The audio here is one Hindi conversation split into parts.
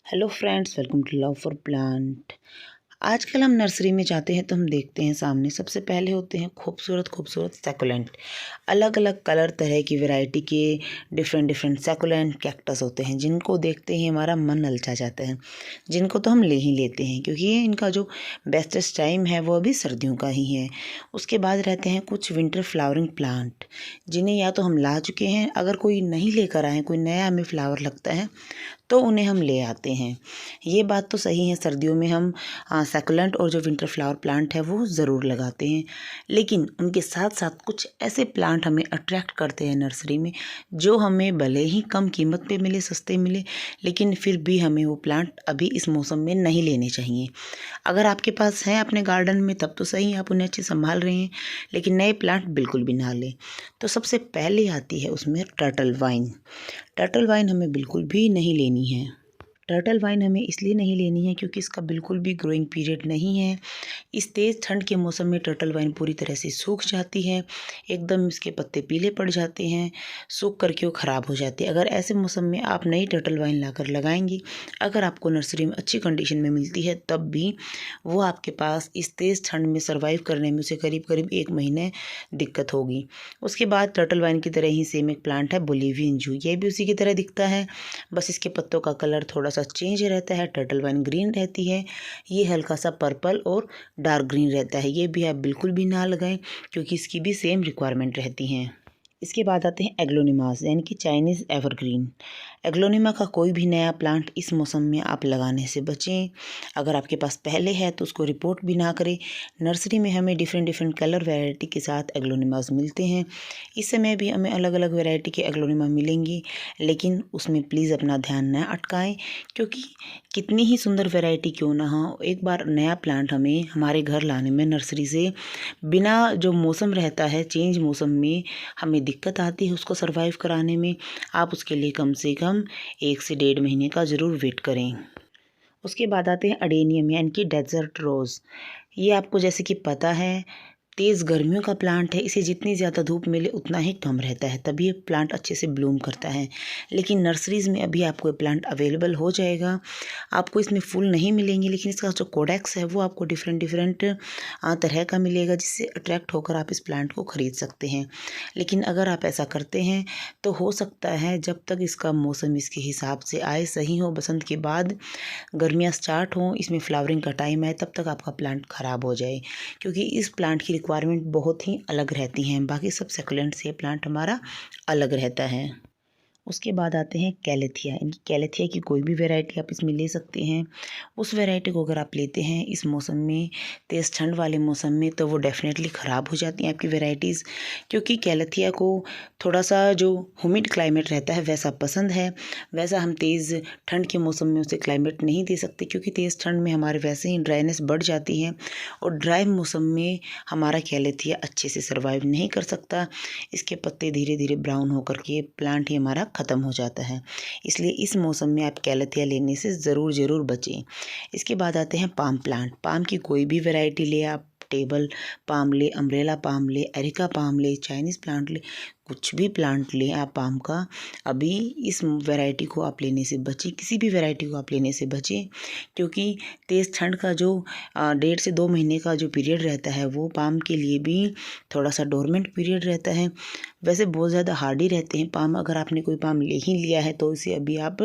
Hello friends, welcome to love for plant. आजकल हम नर्सरी में जाते हैं तो हम देखते हैं सामने सबसे पहले होते हैं खूबसूरत खूबसूरत सैकुलेंट। अलग अलग कलर तरह की वैरायटी के डिफरेंट डिफरेंट सैकुलेंट कैक्टस होते हैं जिनको देखते ही हमारा मन ललचा जाता है, जिनको तो हम ले ही लेते हैं क्योंकि ये इनका जो बेस्टेस्ट टाइम है वो अभी सर्दियों का ही है। उसके बाद रहते हैं कुछ विंटर फ्लावरिंग प्लांट जिन्हें या तो हम ला चुके हैं, अगर कोई नहीं लेकर आए, कोई नया हमें फ्लावर लगता है तो उन्हें हम ले आते हैं। ये बात तो सही है, सर्दियों में हम सैकुलेंट और जो विंटर फ्लावर प्लांट है वो ज़रूर लगाते हैं, लेकिन उनके साथ साथ कुछ ऐसे प्लांट हमें अट्रैक्ट करते हैं नर्सरी में जो हमें भले ही कम कीमत पे मिले, सस्ते मिले, लेकिन फिर भी हमें वो प्लांट अभी इस मौसम में नहीं लेने चाहिए। अगर आपके पास हैं अपने गार्डन में तब तो सही, आप उन्हें अच्छे संभाल रहे हैं, लेकिन नए प्लांट बिल्कुल भी ना लें। तो सबसे पहले आती है उसमें टर्टल वाइन। टर्टल वाइन हमें बिल्कुल भी नहीं लेनी है। टर्टल वाइन हमें इसलिए नहीं लेनी है क्योंकि इसका बिल्कुल भी ग्रोइंग पीरियड नहीं है। इस तेज़ ठंड के मौसम में टर्टल वाइन पूरी तरह से सूख जाती है, एकदम इसके पत्ते पीले पड़ जाते हैं, सूख करके वो ख़राब हो जाती है। अगर ऐसे मौसम में आप नई टर्टल वाइन लाकर लगाएंगी, अगर आपको नर्सरी में अच्छी कंडीशन में मिलती है तब भी वो आपके पास इस तेज़ ठंड में सर्वाइव करने में उसे करीब करीब 1 महीने दिक्कत होगी। उसके बाद टर्टल वाइन की तरह ही सेम एक प्लांट है बोलिवियन जू, ये भी उसी की तरह दिखता है, बस इसके पत्तों का कलर थोड़ा सा चेंज रहता है। टर्टल वाइन ग्रीन रहती है, ये हल्का सा पर्पल और डार्क ग्रीन रहता है। ये भी आप बिल्कुल भी ना लगाएं क्योंकि इसकी भी सेम रिक्वायरमेंट रहती हैं। इसके बाद आते हैं एग्लोनिमास यानी कि चाइनीज़ एवरग्रीन। एग्लोनिमा का कोई भी नया प्लांट इस मौसम में आप लगाने से बचें। अगर आपके पास पहले है तो उसको रिपोर्ट भी ना करें। नर्सरी में हमें डिफरेंट डिफरेंट कलर वैरायटी के साथ एग्लोनिमास मिलते हैं। इस समय भी हमें अलग अलग वैरायटी के एग्लोनिमा मिलेंगी, लेकिन उसमें प्लीज़ अपना ध्यान न अटकाएं क्योंकि कितनी ही सुंदर वैरायटी क्यों ना हो, एक बार नया प्लांट हमें हमारे घर लाने में नर्सरी से बिना जो मौसम रहता है, चेंज मौसम में हमें दिक्कत आती है उसको सरवाइव कराने में। आप उसके लिए कम से कम 1 से 1.5 महीने का ज़रूर वेट करें। उसके बाद आते हैं अडेनियम यानी कि डेजर्ट रोज़। ये आपको जैसे कि पता है तेज़ गर्मियों का प्लांट है, इसे जितनी ज़्यादा धूप मिले उतना ही कम रहता है, तभी ये प्लांट अच्छे से ब्लूम करता है। लेकिन नर्सरीज़ में अभी आपको ये प्लांट अवेलेबल हो जाएगा। आपको इसमें फूल नहीं मिलेंगे, लेकिन इसका जो कोडेक्स है वो आपको डिफरेंट डिफरेंट तरह का मिलेगा, जिससे अट्रैक्ट होकर आप इस प्लांट को ख़रीद सकते हैं। लेकिन अगर आप ऐसा करते हैं तो हो सकता है जब तक इसका मौसम इसके हिसाब से आए, सही हो, बसंत के बाद गर्मियाँ स्टार्ट हों, इसमें फ्लावरिंग का टाइम आए, तब तक आपका प्लांट ख़राब हो जाए क्योंकि इस प्लांट की रिक्वायरमेंट बहुत ही अलग रहती हैं। बाकी सब सेकुलेंट से प्लांट हमारा अलग रहता है। उसके बाद आते हैं कैलेथिया। इनकी कैलेथिया की कोई भी वैरायटी आप इसमें ले सकते हैं। उस वैरायटी को अगर आप लेते हैं इस मौसम में, तेज़ ठंड वाले मौसम में, तो वो डेफ़िनेटली ख़राब हो जाती हैं आपकी वैरायटीज़, क्योंकि कैलेथिया को थोड़ा सा जो ह्यूमिड क्लाइमेट रहता है वैसा पसंद है। वैसा हम तेज़ ठंड के मौसम में उसे क्लाइमेट नहीं दे सकते क्योंकि तेज़ ठंड में हमारे वैसे ही ड्राइनेस बढ़ जाती है और ड्राई मौसम में हमारा कैलेथिया अच्छे से सर्वाइव नहीं कर सकता। इसके पत्ते धीरे धीरे ब्राउन होकर के प्लांट ही हमारा ख़त्म हो जाता है। इसलिए इस मौसम में आप कैलेथिया लेने से ज़रूर बचें। इसके बाद आते हैं पाम प्लांट। पाम की कोई भी वैरायटी ले आप, टेबल पाम ले, अम्ब्रेला पाम ले, एरिका पाम ले, चाइनीज़ प्लांट ले, कुछ भी प्लांट लें आप पाम का, अभी इस वैरायटी को आप लेने से बचें, किसी भी वैरायटी को आप लेने से बचें क्योंकि तेज़ ठंड का जो 1.5 से 2 महीने का जो पीरियड रहता है वो पाम के लिए भी थोड़ा सा डोरमेंट पीरियड रहता है। वैसे बहुत ज़्यादा हार्डी रहते हैं पाम। अगर आपने कोई पाम ले ही लिया है तो उसे अभी आप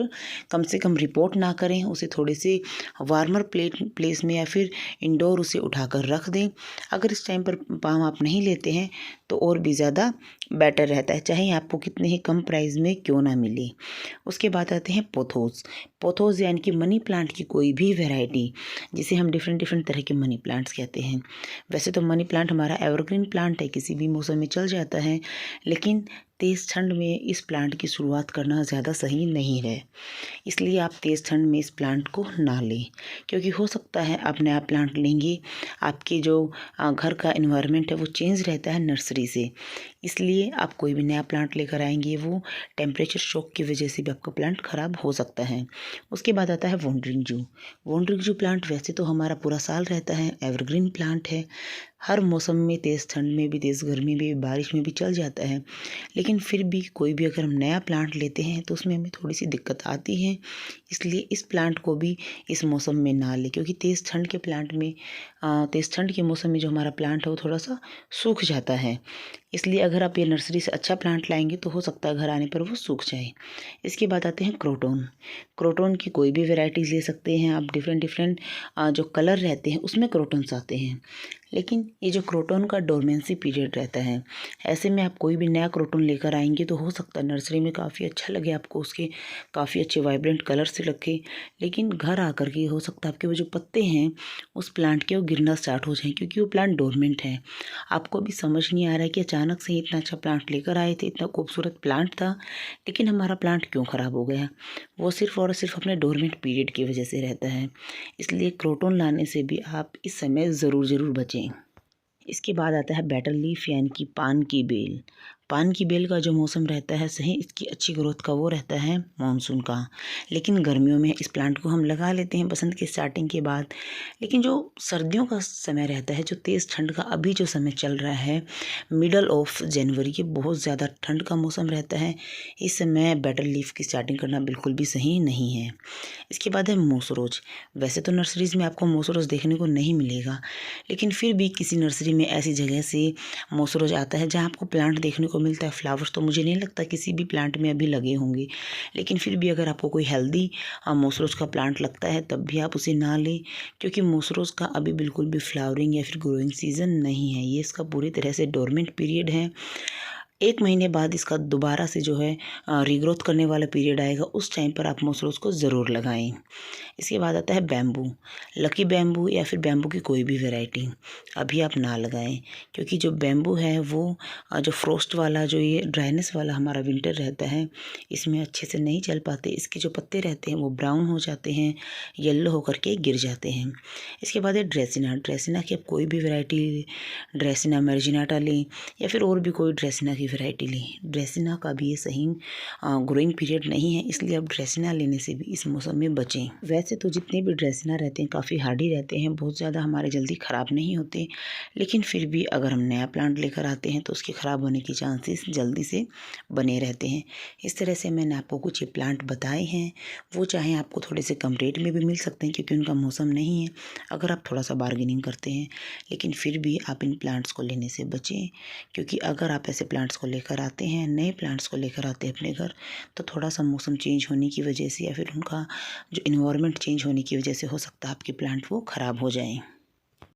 कम से कम रिपोर्ट ना करें, उसे थोड़े से वार्मर प्लेस में या फिर इंडोर उसे उठाकर रख दें। अगर इस टाइम पर पाम आप नहीं लेते हैं तो और भी ज़्यादा बेटर रहता है, चाहे आपको कितने ही कम प्राइस में क्यों ना मिले। उसके बाद आते हैं पोथोस। पोथोस यानी कि मनी प्लांट की कोई भी वैरायटी, जिसे हम डिफरेंट डिफरेंट तरह के मनी प्लांट्स कहते हैं। वैसे तो मनी प्लांट हमारा एवरग्रीन प्लांट है, किसी भी मौसम में चल जाता है, लेकिन तेज़ ठंड में इस प्लांट की शुरुआत करना ज़्यादा सही नहीं है। इसलिए आप तेज़ ठंड में इस प्लांट को ना लें क्योंकि हो सकता है आप नया प्लांट लेंगे, आपके जो घर का इन्वायरमेंट है वो चेंज रहता है नर्सरी से, इसलिए आप कोई भी नया प्लांट लेकर आएंगे वो टेम्परेचर शॉक की वजह से भी आपका प्लांट ख़राब हो सकता है। उसके बाद आता है वॉन्डरिंग जू। वॉन्डरिंग जू प्लांट वैसे तो हमारा पूरा साल रहता है, एवरग्रीन प्लांट है, हर मौसम में, तेज़ ठंड में भी, तेज़ गर्मी में भी, बारिश में भी चल जाता है, लेकिन लेकिन फिर भी कोई भी अगर हम नया प्लांट लेते हैं तो उसमें हमें थोड़ी सी दिक्कत आती है। इसलिए इस प्लांट को भी इस मौसम में ना लें, क्योंकि तेज़ ठंड के प्लांट में तेज़ ठंड के मौसम में जो हमारा प्लांट है वो थोड़ा सा सूख जाता है। इसलिए अगर आप ये नर्सरी से अच्छा प्लांट लाएंगे तो हो सकता है घर आने पर वो सूख जाए। इसके बाद आते हैं क्रोटोन। क्रोटोन की कोई भी वेराइटीज़ ले सकते हैं आप। डिफरेंट डिफरेंट जो कलर रहते हैं उसमें क्रोटन्स आते हैं। लेकिन ये जो क्रोटोन का डोरमेंसी पीरियड रहता है, ऐसे में आप कोई भी नया क्रोटोन लेकर आएंगे तो हो सकता है नर्सरी में काफ़ी अच्छा लगे आपको, उसके काफ़ी अच्छे वाइब्रेंट कलर से लगे, लेकिन घर आकर के हो सकता है आपके वो जो पत्ते हैं उस प्लांट के वो गिरना स्टार्ट हो जाएं, क्योंकि वो प्लांट डोरमेंट है। आपको अभी समझ नहीं आ रहा है कि अचानक से इतना अच्छा प्लांट लेकर आए थे, इतना खूबसूरत प्लांट था, लेकिन हमारा प्लांट क्यों ख़राब हो गया। वो सिर्फ और सिर्फ अपने डोरमेंट पीरियड की वजह से रहता है। इसलिए क्रोटोन लाने से भी आप इस समय ज़रूर बचें। इसके बाद आता है बेटर लीफ यानी कि पान की बेल। पान की बेल का जो मौसम रहता है सही इसकी अच्छी ग्रोथ का वो रहता है मानसून का, लेकिन गर्मियों में इस प्लांट को हम लगा लेते हैं बसंत की स्टार्टिंग के बाद। लेकिन जो सर्दियों का समय रहता है, जो तेज़ ठंड का अभी जो समय चल रहा है, मिडल ऑफ जनवरी के बहुत ज़्यादा ठंड का मौसम रहता है, इस समय बेटर लीफ की स्टार्टिंग करना बिल्कुल भी सही नहीं है। इसके बाद है मोसरोज। वैसे तो नर्सरीज़ में आपको मोसरोज देखने को नहीं मिलेगा, लेकिन फिर भी किसी नर्सरी में ऐसी जगह से मोसरोज आता है जहाँ आपको प्लांट देखने को मिलता है। फ्लावर्स तो मुझे नहीं लगता किसी भी प्लांट में अभी लगे होंगे, लेकिन फिर भी अगर आपको कोई हेल्दी मोसरोज का प्लांट लगता है तब भी आप उसे ना लें, क्योंकि मोसरोज का अभी बिल्कुल भी फ्लावरिंग या फिर ग्रोइंग सीज़न नहीं है। ये इसका पूरी तरह से डोरमेंट पीरियड है। 1 महीने बाद इसका दोबारा से जो है रीग्रोथ करने वाला पीरियड आएगा, उस टाइम पर आप मोसरोज को ज़रूर लगाएं। इसके बाद आता है बैम्बू। लकी बैम्बू या फिर बैम्बू की कोई भी वैरायटी अभी आप ना लगाएं, क्योंकि जो बैम्बू है वो जो फ्रोस्ट वाला, जो ये ड्राइनेस वाला हमारा विंटर रहता है, इसमें अच्छे से नहीं चल पाते। इसके जो पत्ते रहते हैं वो ब्राउन हो जाते हैं, येलो होकर के गिर जाते हैं। इसके बाद है ड्रेसिना। ड्रेसिना की आप कोई भी वैरायटी, ड्रेसिना मेरिजिनाटा लें या फिर और भी कोई ड्रेसिना की वैरायटी लें। ड्रेसिना का भी ये सही ग्रोइंग पीरियड नहीं है, इसलिए आप ड्रेसिना लेने से भी इस मौसम में बचें। वैसे तो जितने भी ड्रेसिना रहते हैं काफ़ी हार्डी रहते हैं, बहुत ज़्यादा हमारे जल्दी ख़राब नहीं होते, लेकिन फिर भी अगर हम नया प्लांट लेकर आते हैं तो उसके ख़राब होने के चांसेस जल्दी से बने रहते हैं। इस तरह से मैंने आपको कुछ ये प्लांट बताए हैं। वो चाहे आपको थोड़े से कम रेट में भी मिल सकते हैं, क्योंकि उनका मौसम नहीं है, अगर आप थोड़ा सा बार्गेनिंग करते हैं, लेकिन फिर भी आप इन प्लांट्स को लेने से बचें, क्योंकि अगर आप ऐसे प्लांट्स को लेकर आते हैं, नए प्लांट्स को लेकर आते हैं अपने घर, तो थोड़ा सा मौसम चेंज होने की वजह से या फिर उनका जो इन्वायरमेंट चेंज होने की वजह से हो सकता है आपके प्लांट वो ख़राब हो जाएं।